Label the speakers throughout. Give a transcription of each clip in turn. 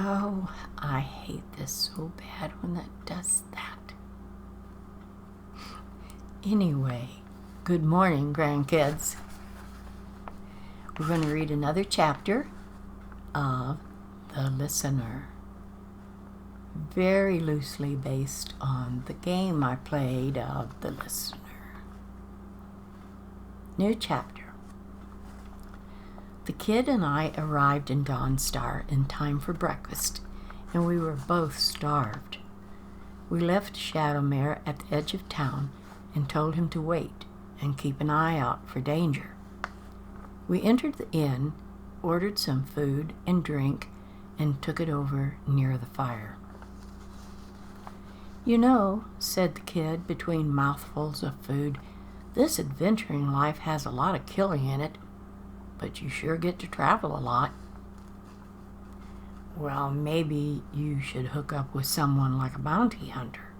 Speaker 1: Oh, I hate this so bad when it does that. Anyway, good morning, grandkids. We're going to read another chapter of The Listener, very loosely based on the game I played of The Listener. New chapter. The kid and I arrived in Dawnstar in time for breakfast, and we were both starved. We left Shadowmare at the edge of town and told him to wait and keep an eye out for danger. We entered the inn, ordered some food and drink, and took it over near the fire. "You know," said the kid between mouthfuls of food, "this adventuring life has a lot of killing in it, but you sure get to travel a lot." "Well, maybe you should hook up with someone like a bounty hunter.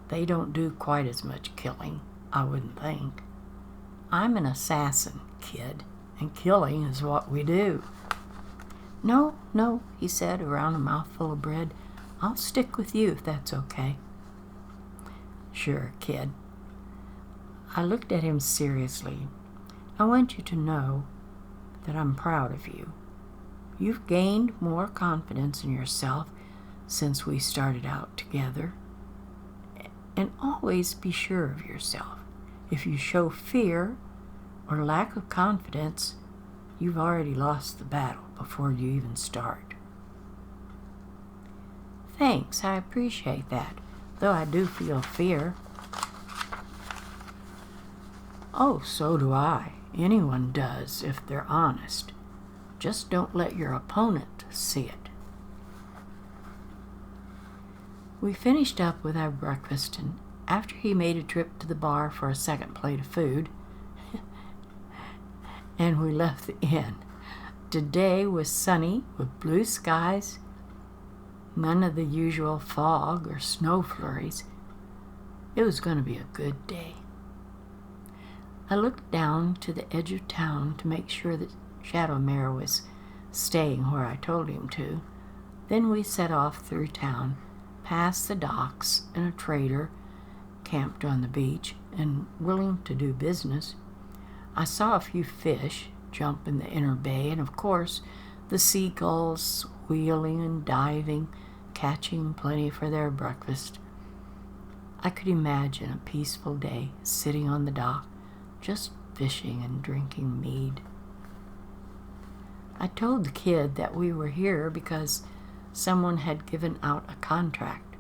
Speaker 1: They don't do quite as much killing, I wouldn't think." "I'm an assassin, kid, and killing is what we do." No, he said around a mouthful of bread. "I'll stick with you if that's okay." "Sure, kid." I looked at him seriously. "I want you to know that I'm proud of you. You've gained more confidence in yourself since we started out together. And always be sure of yourself. If you show fear or lack of confidence, you've already lost the battle before you even start." "Thanks, I appreciate that, though I do feel fear." "Oh, so do I. Anyone does if they're honest. Just don't let your opponent see it." We finished up with our breakfast, and after he made a trip to the bar for a second plate of food, and we left the inn. Today was sunny with blue skies, none of the usual fog or snow flurries. It was going to be a good day. I looked down to the edge of town to make sure that Shadowmare was staying where I told him to. Then we set off through town, past the docks and a trader camped on the beach and willing to do business. I saw a few fish jump in the inner bay, and of course the seagulls wheeling and diving, catching plenty for their breakfast. I could imagine a peaceful day sitting on the dock, just fishing and drinking mead. I told the kid that we were here because someone had given out a contract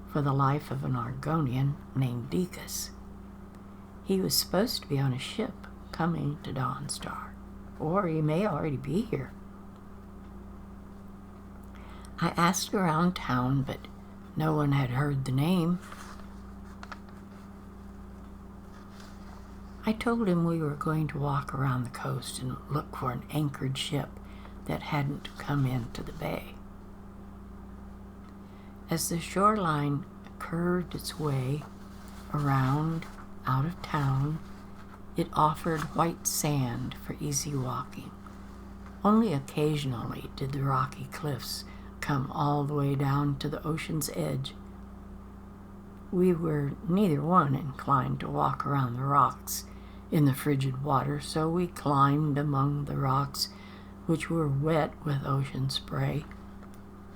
Speaker 1: for the life of an Argonian named Deekus. He was supposed to be on a ship coming to Dawnstar, or he may already be here. I asked around town, but no one had heard the name. I told him we were going to walk around the coast and look for an anchored ship that hadn't come into the bay. As the shoreline curved its way around out of town, it offered white sand for easy walking. Only occasionally did the rocky cliffs come all the way down to the ocean's edge. We were neither one inclined to walk around the rocks in the frigid water, so we climbed among the rocks, which were wet with ocean spray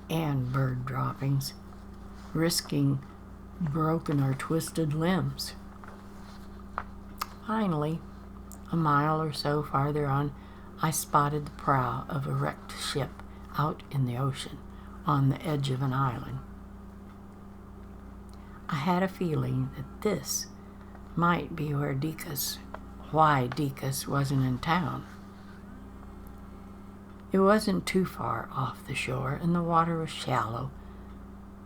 Speaker 1: and bird droppings, risking broken or twisted limbs. Finally, a mile or so farther on, I spotted the prow of a wrecked ship out in the ocean on the edge of an island. I had a feeling that this might be why Deekus wasn't in town. It wasn't too far off the shore, and the water was shallow,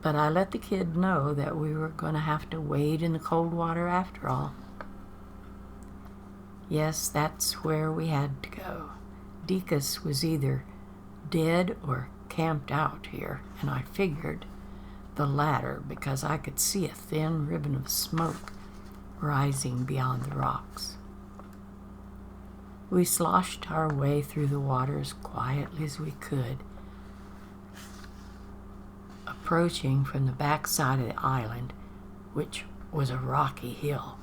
Speaker 1: but I let the kid know that we were going to have to wade in the cold water after all. Yes, that's where we had to go. Deekus was either dead or camped out here, and I figured the latter because I could see a thin ribbon of smoke rising beyond the rocks. We sloshed our way through the water as quietly as we could. approaching from the back side of the island, which was a rocky hill.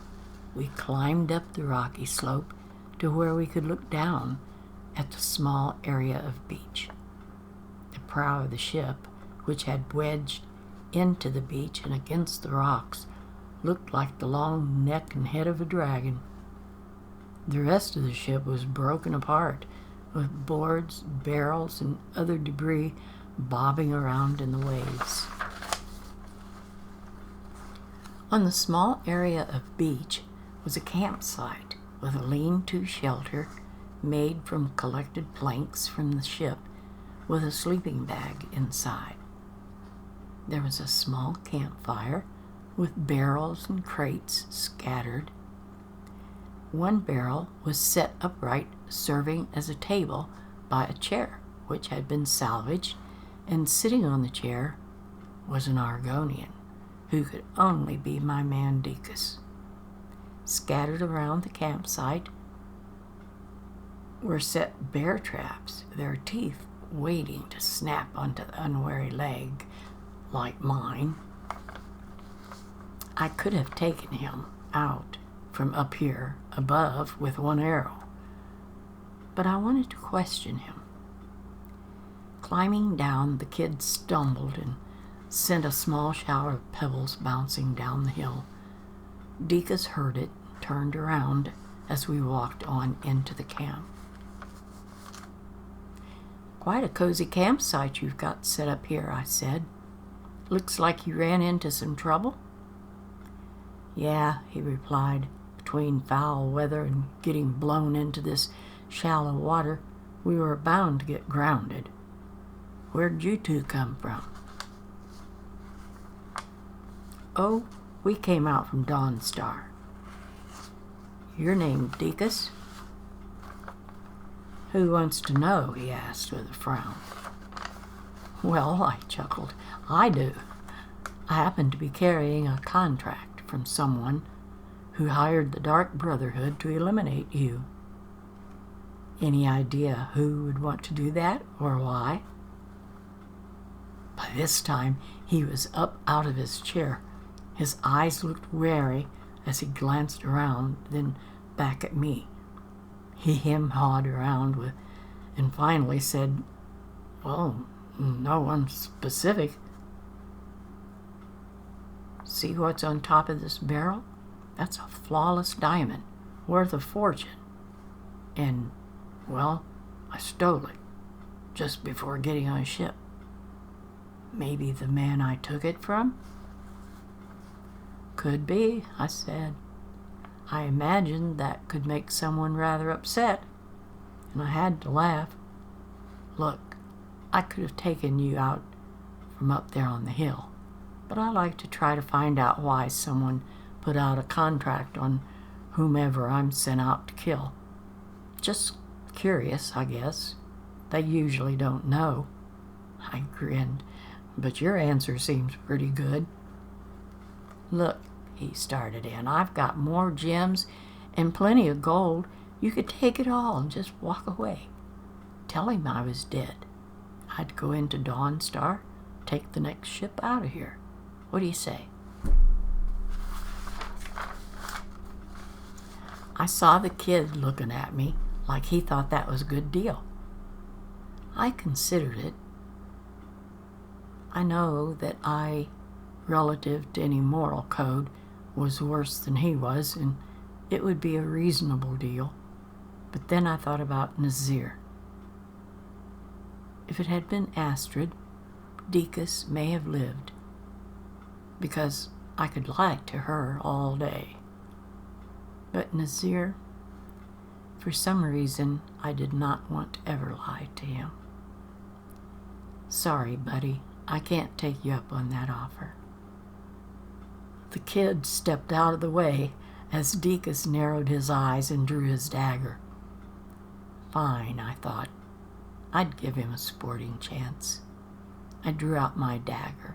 Speaker 1: We climbed up the rocky slope to where we could look down at the small area of beach. The prow of the ship, which had wedged into the beach and against the rocks, looked like the long neck and head of a dragon. The rest of the ship was broken apart, with boards, barrels, and other debris bobbing around in the waves. On the small area of beach was a campsite with a lean-to shelter made from collected planks from the ship with a sleeping bag inside. There was a small campfire with barrels and crates scattered. One barrel was set upright, serving as a table by a chair, which had been salvaged, and sitting on the chair was an Argonian, who could only be my man Deekus. Scattered around the campsite were set bear traps, their teeth waiting to snap onto the unwary leg like mine. I could have taken him out from up here above with one arrow, but I wanted to question him. Climbing down, the kid stumbled and sent a small shower of pebbles bouncing down the hill. Deekus heard it, turned around as we walked on into the camp. "Quite a cozy campsite you've got set up here," I said. "Looks like you ran into some trouble?" "Yeah," he replied. "Between foul weather and getting blown into this shallow water, we were bound to get grounded. Where'd you two come from?" "Oh, we came out from Dawnstar." "Your name Deekus?" "Who wants to know?" he asked with a frown. "Well," I chuckled, "I do. I happen to be carrying a contract from someone who hired the Dark Brotherhood to eliminate you. Any idea who would want to do that or why?" By this time, he was up out of his chair. His eyes looked wary as he glanced around, then back at me. He hem-hawed around and finally said, "Well, no one specific." "See what's on top of this barrel? That's a flawless diamond, worth a fortune. And, well, I stole it just before getting on ship. Maybe the man I took it from?" "Could be," I said. "I imagined that could make someone rather upset," and I had to laugh. "Look, I could have taken you out from up there on the hill, but I like to try to find out why someone put out a contract on whomever I'm sent out to kill. Just curious, I guess. They usually don't know." I grinned. "But your answer seems pretty good." "Look," he started in, "I've got more gems and plenty of gold. You could take it all and just walk away. Tell him I was dead. I'd go into Dawnstar, take the next ship out of here. What do you say?" I saw the kid looking at me like he thought that was a good deal. I considered it. I know that I, relative to any moral code, was worse than he was, and it would be a reasonable deal. But then I thought about Nazir. If it had been Astrid, Deekus may have lived, because I could lie to her all day. But Nazir, for some reason, I did not want to ever lie to him. "Sorry, buddy, I can't take you up on that offer." The kid stepped out of the way as Deekus narrowed his eyes and drew his dagger. Fine, I thought. I'd give him a sporting chance. I drew out my dagger,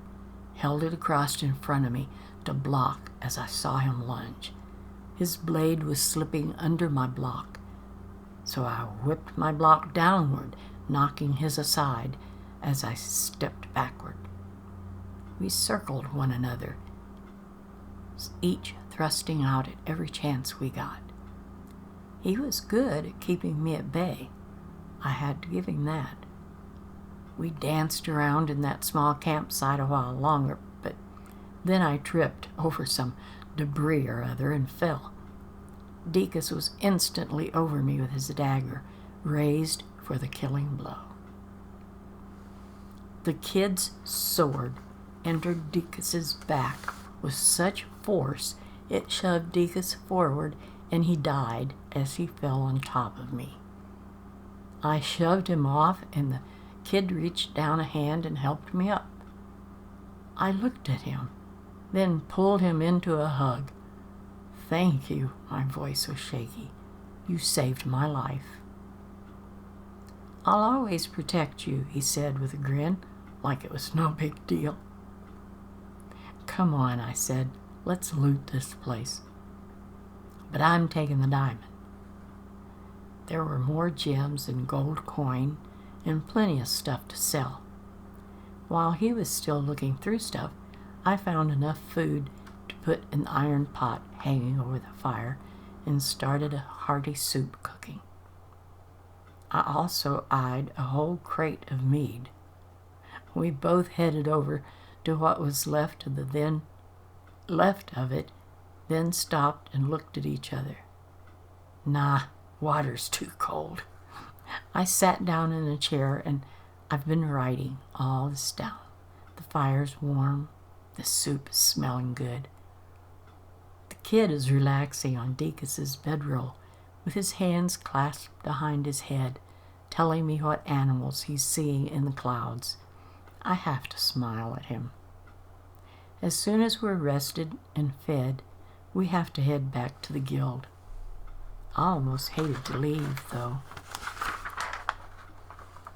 Speaker 1: held it across in front of me to block as I saw him lunge. His blade was slipping under my block, so I whipped my block downward, knocking his aside as I stepped backward. We circled one another, each thrusting out at every chance we got. He was good at keeping me at bay. I had to give him that. We danced around in that small campsite a while longer, but then I tripped over some debris or other and fell. Deekus was instantly over me with his dagger, raised for the killing blow. The kid's sword entered Deekus's back with such force it shoved Deekus forward, and he died as he fell on top of me. I shoved him off, and the kid reached down a hand and helped me up. I looked at him, then pulled him into a hug. "Thank you," my voice was shaky. "You saved my life." "I'll always protect you," he said with a grin, like it was no big deal. "Come on," I said. "Let's loot this place." "But I'm taking the diamond." There were more gems and gold coin and plenty of stuff to sell. While he was still looking through stuff, I found enough food to put in the iron pot hanging over the fire and started a hearty soup cooking. I also eyed a whole crate of mead. We both headed over to what was left of it, then stopped and looked at each other. "Nah, water's too cold." I sat down in a chair, and I've been writing all this down. The fire's warm, the soup is smelling good. The kid is relaxing on Deekus's bedroll with his hands clasped behind his head, telling me what animals he's seeing in the clouds. I have to smile at him. As soon as we're rested and fed, we have to head back to the guild. I almost hated to leave, though.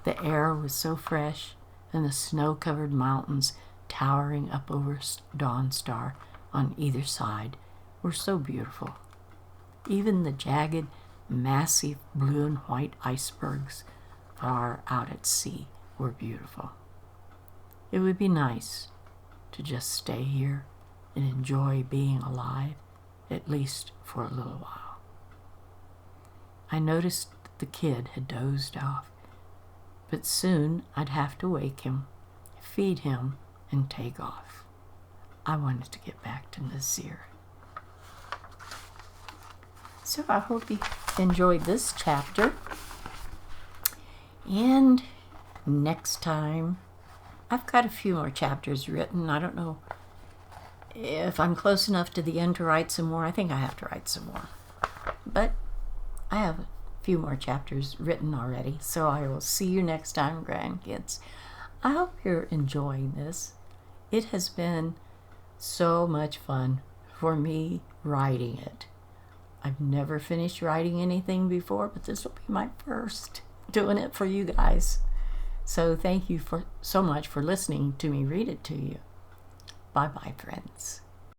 Speaker 1: The air was so fresh, and the snow-covered mountains towering up over Dawn Star on either side were so beautiful. Even the jagged, massive blue and white icebergs far out at sea were beautiful. It would be nice to just stay here and enjoy being alive, at least for a little while. I noticed that the kid had dozed off, but soon I'd have to wake him, feed him, and take off. I wanted to get back to Nazir. So I hope you enjoyed this chapter. And next time, I've got a few more chapters written. I don't know if I'm close enough to the end to write some more. I think I have to write some more. But I have a few more chapters written already. So I will see you next time, grandkids. I hope you're enjoying this. It has been so much fun for me writing it. I've never finished writing anything before, but this will be my first doing it for you guys. So thank you so much for listening to me read it to you. Bye-bye, friends.